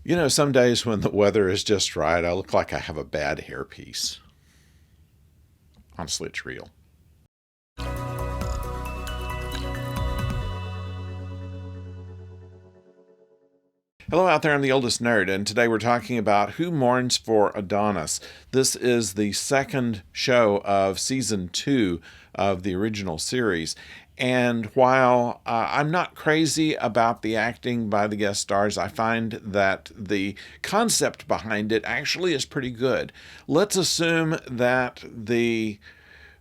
You know, some days when the weather is just right, I look like I have a bad hairpiece. Honestly, it's real. Hello out there, I'm the oldest nerd, and today we're talking about Who Mourns for Adonis. This is the second show of season 2 of the original series. And while I'm not crazy about the acting by the guest stars, I find that the concept behind it actually is pretty good. Let's assume that the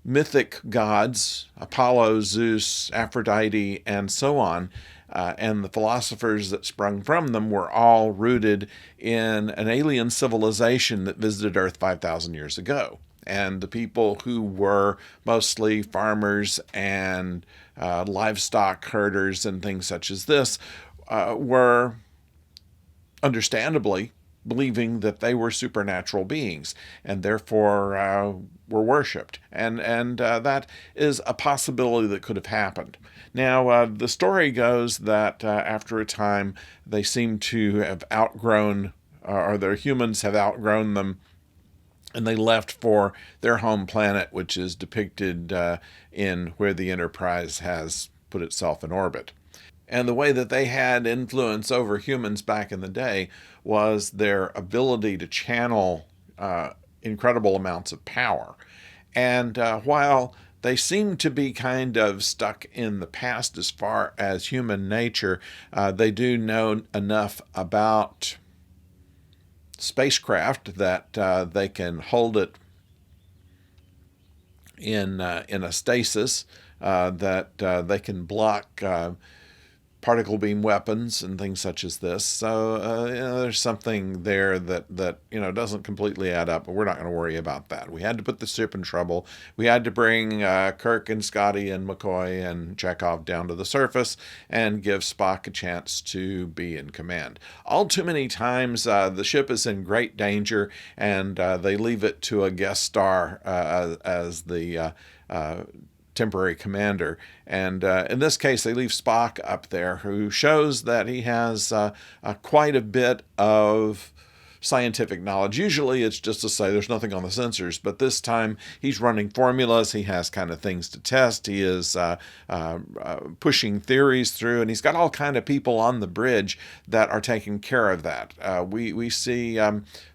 mythic gods, Apollo, Zeus, Aphrodite, and so on, and the philosophers that sprung from them were all rooted in an alien civilization that visited Earth 5,000 years ago. And the people who were mostly farmers and livestock herders and things such as this were understandably believing that they were supernatural beings and therefore were worshipped. And that is a possibility that could have happened. Now, the story goes that after a time, they seem to have outgrown, or their humans have outgrown them, and they left for their home planet, which is depicted in where the Enterprise has put itself in orbit. And the way that they had influence over humans back in the day was their ability to channel incredible amounts of power. And while they seem to be kind of stuck in the past as far as human nature, they do know enough about spacecraft that they can hold it in a stasis, that they can block particle beam weapons and things such as this. So there's something there that doesn't completely add up, but we're not going to worry about that. We had to put the ship in trouble. We had to bring Kirk and Scotty and McCoy and Chekhov down to the surface and give Spock a chance to be in command. All too many times the ship is in great danger, and they leave it to a guest star as the temporary commander. And in this case, they leave Spock up there, who shows that he has quite a bit of scientific knowledge. Usually it's just to say there's nothing on the sensors, but this time he's running formulas. He has kind of things to test. He is pushing theories through, and he's got all kind of people on the bridge that are taking care of that. We see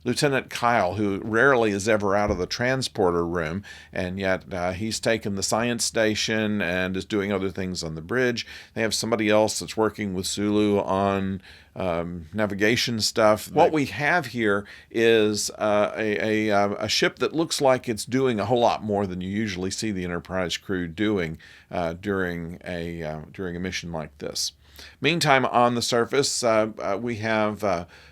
Lieutenant Kyle, who rarely is ever out of the transporter room, and yet he's taken the science station and is doing other things on the bridge. They have somebody else that's working with Sulu on navigation stuff. What we have here is a ship that looks like it's doing a whole lot more than you usually see the Enterprise crew doing during a mission like this. Meantime, on the surface, we have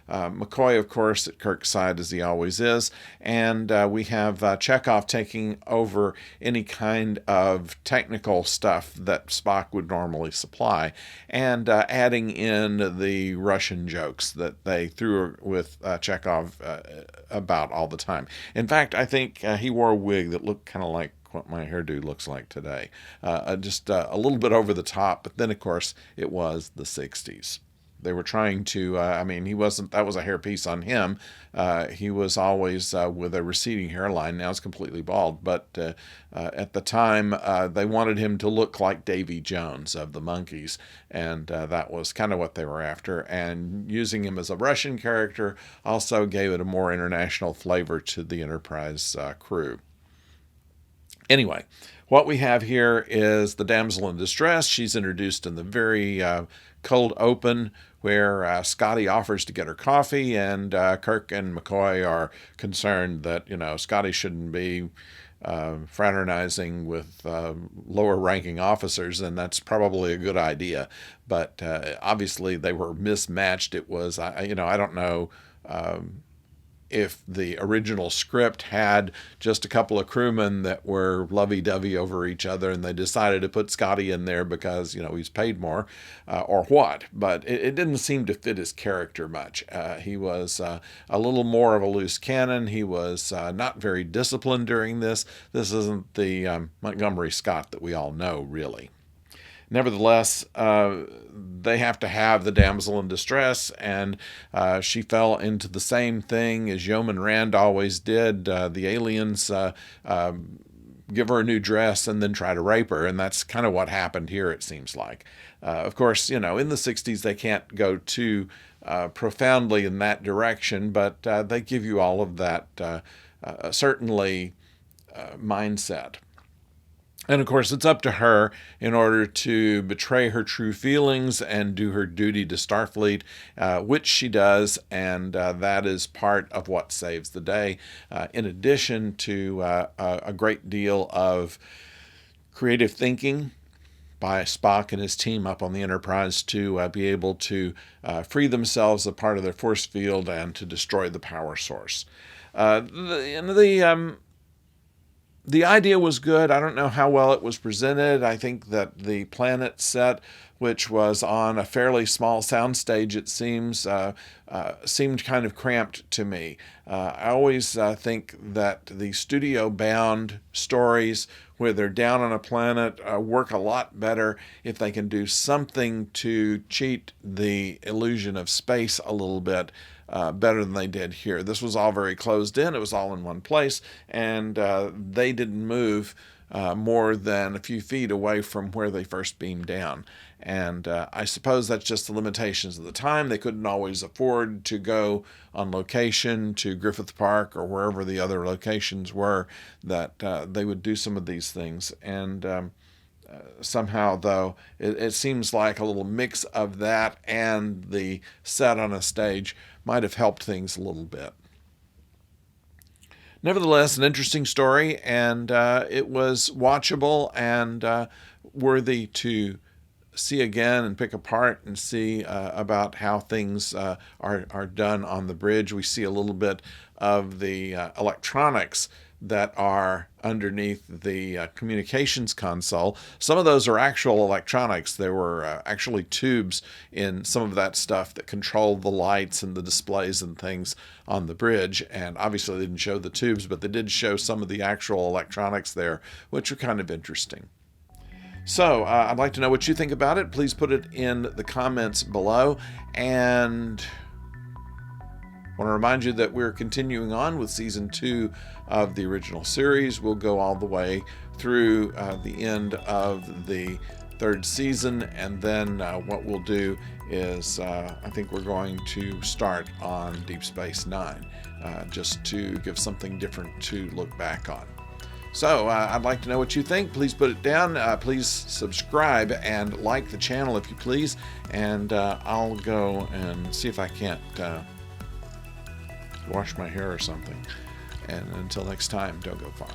McCoy, of course, at Kirk's side, as he always is, and we have Chekhov taking over any kind of technical stuff that Spock would normally supply, and adding in the Russian jokes that they threw with Chekhov about all the time. In fact, I think he wore a wig that looked kind of like what my hairdo looks like today. Just a little bit over the top, but then, of course, it was the 60s. They were trying to, he wasn't, that was a hairpiece on him. He was always with a receding hairline. Now it's completely bald. But at the time, they wanted him to look like Davy Jones of the Monkees. And that was kind of what they were after. And using him as a Russian character also gave it a more international flavor to the Enterprise crew. Anyway, what we have here is the damsel in distress. She's introduced in the very cold open, where Scotty offers to get her coffee, and Kirk and McCoy are concerned that Scotty shouldn't be fraternizing with lower ranking officers, and that's probably a good idea. But obviously they were mismatched. It was I don't know. If the original script had just a couple of crewmen that were lovey-dovey over each other, and they decided to put Scotty in there because he's paid more, or what. But it didn't seem to fit his character much. He was a little more of a loose cannon. He was not very disciplined during this. This isn't the Montgomery Scott that we all know, really. Nevertheless, they have to have the damsel in distress, and she fell into the same thing as Yeoman Rand always did. The aliens give her a new dress and then try to rape her, and that's kind of what happened here, it seems like. Of course, in the 60s, they can't go too profoundly in that direction, but they give you all of that, certainly, mindset. And of course, it's up to her in order to betray her true feelings and do her duty to Starfleet, which she does, and that is part of what saves the day, in addition to a great deal of creative thinking by Spock and his team up on the Enterprise to be able to free themselves of part of their force field and to destroy the power source. The idea was good. I don't know how well it was presented. I think that the planet set, which was on a fairly small soundstage, it seems, seemed kind of cramped to me. I always think that the studio-bound stories where they're down on a planet work a lot better if they can do something to cheat the illusion of space a little bit. Better than they did here. This was all very closed in. It was all in one place, and they didn't move more than a few feet away from where they first beamed down. And I suppose that's just the limitations of the time. They couldn't always afford to go on location to Griffith Park or wherever the other locations were that they would do some of these things. And somehow, though, it seems like a little mix of that and the set on a stage might have helped things a little bit. Nevertheless, an interesting story, and it was watchable and worthy to see again and pick apart and see about how things are done on the bridge. We see a little bit of the electronics that are underneath the communications console. Some of those are actual electronics. There were actually tubes in some of that stuff that controlled the lights and the displays and things on the bridge. And obviously they didn't show the tubes, but they did show some of the actual electronics there, which are kind of interesting. So I'd like to know what you think about it. Please put it in the comments below. And I want to remind you that we're continuing on with Season 2 of the original series. We'll go all the way through the end of the 3rd season, and then what we'll do is I think we're going to start on Deep Space Nine, just to give something different to look back on. So I'd like to know what you think. Please put it down. Please subscribe and like the channel if you please, and I'll go and see if I can't wash my hair or something. And until next time, don't go far.